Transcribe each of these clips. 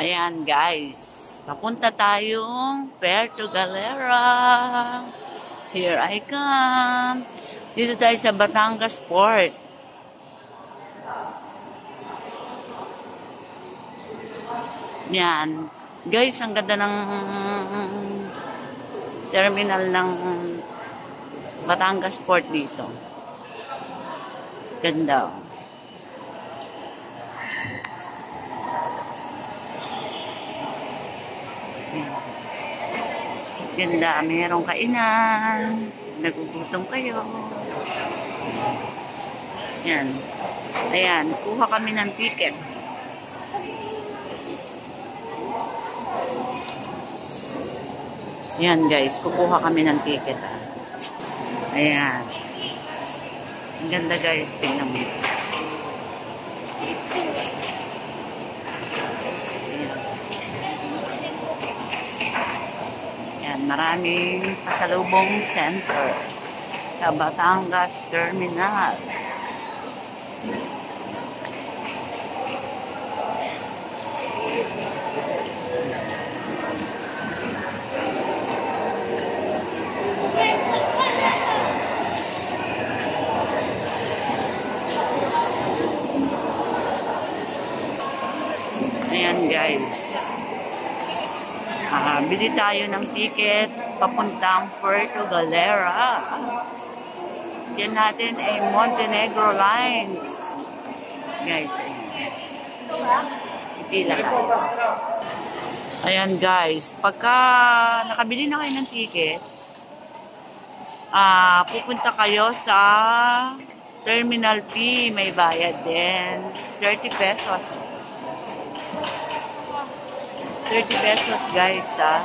Ayan guys, papunta tayong Puerto Galera. Here I come. Dito tayo sa Batangas Port. Yan. Guys, ang ganda ng terminal ng Batangas Port dito. Ganda. Ganda, mayroong kainan. Nagugutom kayo. Yan. Ayan, kuha kami ng ticket. Yan guys, kukuha kami ng ticket. Ayan. Ang ganda guys, tingnan mo. Maraming pasalubong center sa Batangas Terminal. Ayan guys. Bili tayo ng ticket papuntang Puerto Galera. Yan natin ay Montenegro Lines. Guys, ipila tayo. Ayan guys, pagka nakabili na kayo ng ticket, pupunta kayo sa terminal fee, may bayad din. 30 pesos. 30 pesos guys sa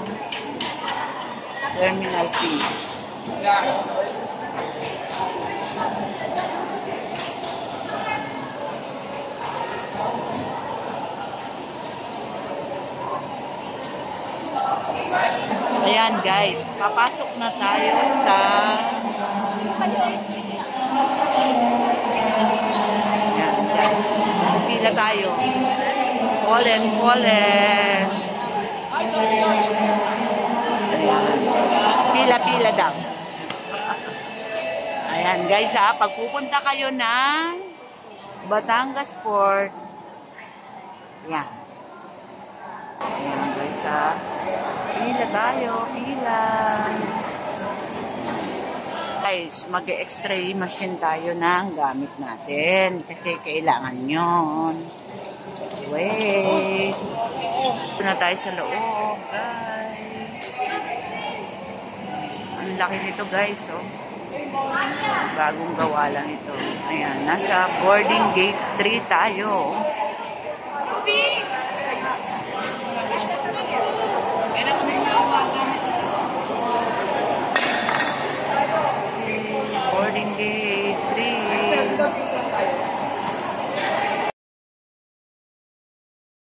terminal fee. Ayan guys, papasok na tayo sa ayan guys, pila tayo. Fallen. Pila-pila daw. Ayan guys pag pupunta kayo ng Batangas Port, yan. Ayan guys pila tayo, pila. Guys, mag-x-ray machine tayo ng gamit natin kasi kailangan yon. Wait. Ito na tayo sa loob, guys. Ang laki nito, guys, oh. Bagong gawa lang ito. Ayan, nasa boarding gate 3 tayo.